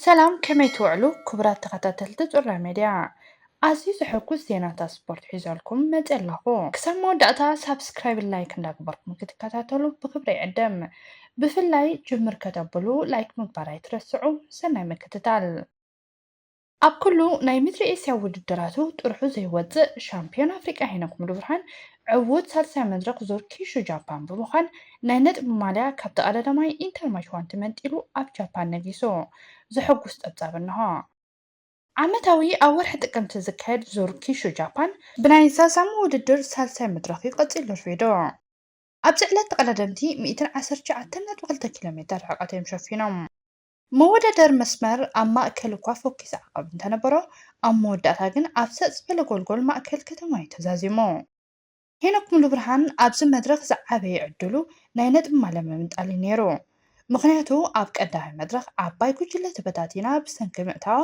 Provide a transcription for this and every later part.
سلام كمي توعلو كبرات تخطاتلت تورا ميديا عزيز حكوز زيناتا سبورت حيزالكم مجلهو كسامو داتا سابسكرايب لايك نداكبركم كتكاتاتلو بخبري عدم بفلاي جمر كتابلو لايك مقباراي ترسعو سناي مكتتال ኣብ ኩሉ ናይ ምድሪ ኤስያ ውድድራቱ ጥርሑ ዘይወፅእ ሻምፒዮን ኣፍሪቃ ሄኖክ ምሉብርሃን ዕዉት ሳልሳይ መድረክ ዙር ኪሹ ጃፓን ብምዃን ናይ ነጥቢ ማልያ ካብ ተቐዳዳማይ ኢንተርማሽዋን ተመንጢሉ ኣብ ጃፓን ነጊሱ ዘሐጉስ ጠብጻብ እንሆ ዓመታዊ ኣብ ወርሒ ጥቅምቲ ዝካየድ ዙር ኪሹ ጃፓን ብናይ ዛዛሙ ውድድር ሳልሳይ መድረክ ይቐፂል ርፊዶ ኣብዚ ዕለት ተቐዳደምቲ 119.2 ኪሎ ሜትር ርሕቀት እዮም ሸፊኖም መወዳደር መስመር ኣብ ማእከል እኳ ፎኪስ ዓቐብ እንተነበሮ ኣብ መወዳእታ ግን ኣብ ሰጥ ዝበለ ጎልጎል ማእከል ከተማ እዩ ተዛዚሙ ሄኖክ ምሉብርሃን ኣብዚ መድረክ ዝዓበየ ዕድሉ ናይ ነጥቢ ማልያ ምምንጣል እዩ ነይሩ ምክንያቱ ኣብ ቀዳማይ መድረክ ዓባይ ጉጅለ ተበታቲና ብሰንኪ ምእታዋ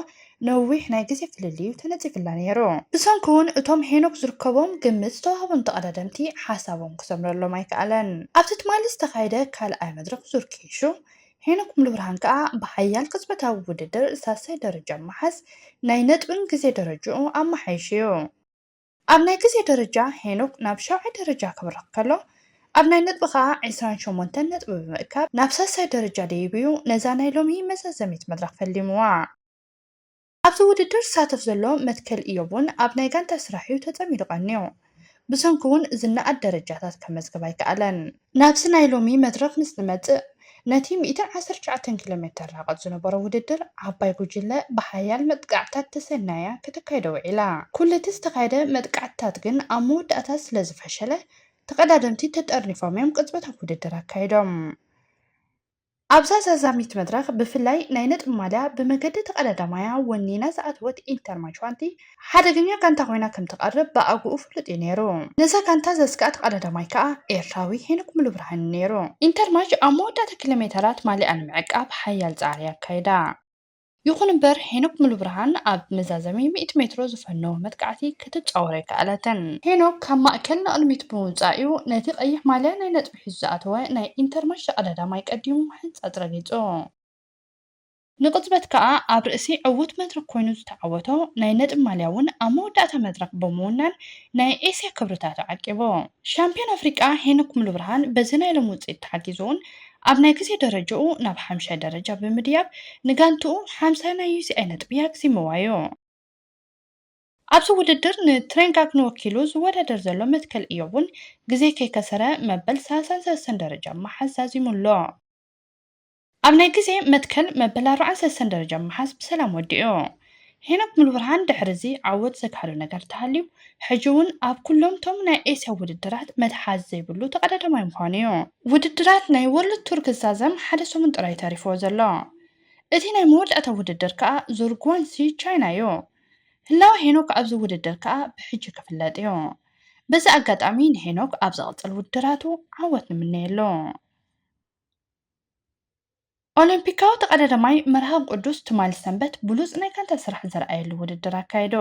ነዊሕ ናይ ግዜ ፍልልዩ ተነፂፍላ ነይሩ ብሰንኪ እውን እቶም ሄኖክ ዝርከቦም ግምት ዝተዋህቦም ተቐዳደምቲ ሓሳቦም ክሰምረሎም ኣይከኣለን ኣብቲ ትማሊ ዝተኻየደ ካልኣይ መድረክ ዙር ኪሹ ሄኖክ ምሉብርሃን ከዓ ብሓያል ቅጽበታዊ ውድድር ሳልሳይ ደረጃ መሓዝ ናይ ነጥብን ግዜ ደረጃኡ ኣመሓይሽ እዩ ኣብ ናይ ግዜ ደረጃ ሄኖክ ናብ 7ይ ደረጃ ክብረኽ ከሎ ኣብ ናይ ነጥቢ ከዓ 28 ነጥቢ ብምእካብ ናብ ሳልሳይ ደረጃ ደይብዩ ነዛ ናይ ሎሚ መዛዘሚት መድረክ ፈሊምዋ ኣብዚ ውድድር ዝሳተፍ ዘሎ መትከል እዮም እውን ኣብ ናይ ጋንታ ስራሕ እዩ ተጸሚዱ ቀኒዩ ብሰንኪ እውን ዝነኣድ ደረጃታት ከመዝገብ ኣይከኣለን ናብዚ ናይ ሎሚ መድረክ ምስ ንመጽእ ነቲ 119 ኪሎ ሜትር ርሕቀት ዝነበሮ ውድድር ዓባይ ጉጅለ ብሓያል መጥቃዕታት ተሰናያ ከተካይደ ውዒላ ኩሉ እቲ ዝተካየደ መጥቃዕታት ግን ኣብ መወዳእታ ስለ ዝፈሸለ ተቐዳደምቲ ተጠርኒፎም እዮም ቅጽበታዊ ውድድር ኣካይዶም ኣብዛ ዛዛሚት መድረክ ብፍላይ ናይ ነጥቢ ማልያ ብመገዲ ተቐዳዳማያ ወኒና ዝኣተወት ኢንተርማሽዋንቲ ሓደገኛ ጋንታ ኮይና ከም ትቐርብ ብኣግኡ ፍሉጥ እዩ ነይሩ ነዛ ጋንታ ዘስጋኣ ተቐዳዳማይ ከዓ ኤርትራዊ ሄኖክ ምሉብርሃን ነይሩ ኢንተርማሽ ኣብ መወዳእታ ኪሎ ሜትራት ማልያ ንምዕቃብ ሓያል ፃዕሪ ኣካይዳ ይኹን እምበር ሄኖክ ምሉብርሃን ኣብ መዛዘሚ 100 ሜትሮ ዝፈነወ መጥቃዕቲ ክትጫወር ኣይከኣለትን ሄኖክ ካብ ማእከል ንቕድሚት ብምውፃእ እዩ ነቲ ቀይሕ ማልያ ናይ ነጥቢ ሒዙ ዝኣተወ ናይ ኢንተርማሽ ተቐዳዳማይ ቀዲሙ ሕንፃፅ ረጊፁ ንቅጽበት ከዓ ኣብ ርእሲ ዕዉት መድረክ ኮይኑ ዝተዓወቶ ናይ ነጥቢ ማልያ እውን ኣብ መወዳእታ መድረክ ብምውናን ናይ ኤስያ ክብርታት ዓቂቡ ሻምፒዮን ኣፍሪቃ ሄኖክ ምሉብርሃን በዚ ናይ ሎም ውፅኢት ተሓጊዙ እውን ኣብ ናይ ግዜ ደረጃኡ ናብ 5ይ ደረጃ ብምድያብ ንጋንትኡ 50 ናይ ዩሲኣይ ነጥቢ ኣግዚምዋ እዩ ኣብዚ ውድድር ንትሬንጋግን ወኪሉ ዝወዳደር ዘሎ መትከል እዩ እውን ግዜ ከይከሰረ መበል 33 ደረጃ መሓዝ ኣዚሙሎ ኣብ ናይ ግዜ መትከል መበል 43 ደረጃ መሓዝ ብሰላም ወዲኡ ሄኖክ ምሉብርሃን ድሕርዚ ዓወት ዘካሉ ነገር ተሃልዩ ሕጂ እውን ኣብ ኩሎም ቶም ናይ ኤስያ ውድድራት መትሓዝ ዘይብሉ ተቐዳዳማይ ምዃኑ እዩ ውድድራት ናይ ወርልድ ቱር ክዛዘም ሓደ ሰሙን ጥራይ ተሪፍዎ ዘሎ እቲ ናይ መወዳእታ ውድድር ከዓ ዙር ጓንሲ ቻይና እዩ ህላወ ሄኖክ ኣብዚ ውድድር ከዓ ብሕጂ ክፍለጥ እዩ በዚ ኣጋጣሚ ንሄኖክ ኣብ ዝቕፅል ውድድራቱ ዓወት ንምነየሉ ኦሎምፒካዊ ተቐዳዳማይ መርሃብ ቅዱስ ትማል ሰንበት ብሉፅ ናይ ጋንታ ስራሕ ዘርኣየሉ ውድድር ኣካይዱ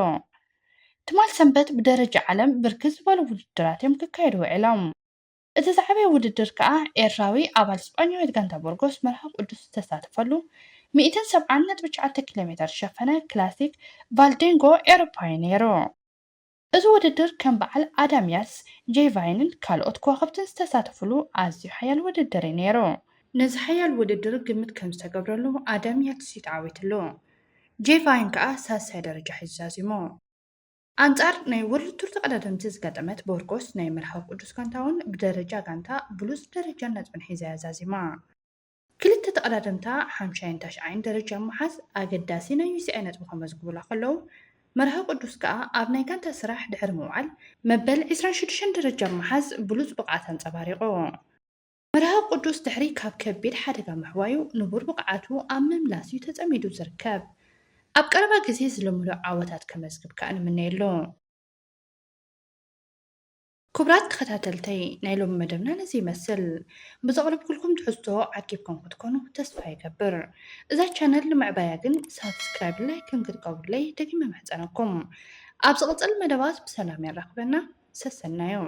ትማል ሰንበት ብደረጃ ዓለም ብርክት ዝበሉ ውድድራት እዮም ክካየዱ ውዒሎም እቲ ዝዓበየ ውድድር ከዓ ኤርትራዊ ኣባል ስጳኛዊት ጋንታ ቦርጎስ መርሃብ ቅዱስ ዝተሳተፈሉ 170.9 ኪሎ ሜትር ዝሸፈነ ክላሲክ ቫልዴንጎ ኤሮፓዊ ነይሩ እዚ ውድድር ከም በዓል ኣዳምያስ ጄቫይንን ካልኦት ከዋኽብትን ዝተሳተፍሉ ኣዝዩ ሓያል ውድድር እዩ ነይሩ ነዚ ሓያል ውድድር ግምት ከም ዝተገብረሉ ኣዳምያስ ይተዓወተሉ ጄቫይን ከዓ ሳልሳይ ደረጃ ሒዙ ኣዚሙ ኣንጻር ናይ ወርልድ ቱር ተቐዳደምቲ ዝገጠመት ቦርጎስ ናይ መርሃብ ቅዱስ ጋንታ እውን ብደረጃ ጋንታ ብሉፅ ደረጃ ነጥብን ሒዛ ኣዛዚማ ክልተ ተቐዳደምታ 59 ደረጃ መሓዝ ኣገዳሲ ናይ ዩሲኣይ ነጥቢ ከመዝግቡላ ከለዉ መርሃብ ቅዱስ ከዓ ኣብ ናይ ጋንታ ስራሕ ድሕሪ ምውዓል መበል 26 ደረጃ መሓዝ ብሉፅ ብቕዓት ኣንፀባሪቑ መርሃብ ቅዱስ ድሕሪ ካብ ከቢድ ሓደጋ ምሕዋዩ ንቡር ብቕዓቱ ኣብ ምምላስ እዩ ተጸሚዱ ዝርከብ ኣብ ቀረባ ግዜ ዝለምሉ ዓወታት ከመዝግብ ከዓ ንምነየሉ ክቡራት ተኸታተልተይ ናይ ሎሚ መደብና ነዚ ይመስል ብዘቕረብኩልኩም ትሕዝቶ ዓቂብኩም ክትኮኑ ተስፋ ይገብር እዛ ቻነል ንምዕባያ ግን ሳብስክራይብ ላይክን ክትገብሩለይ ደጊመ መሕፀነኩም ኣብ ዝቕፅል መደባት ብሰላም ይራኽበና ሰሰናዮ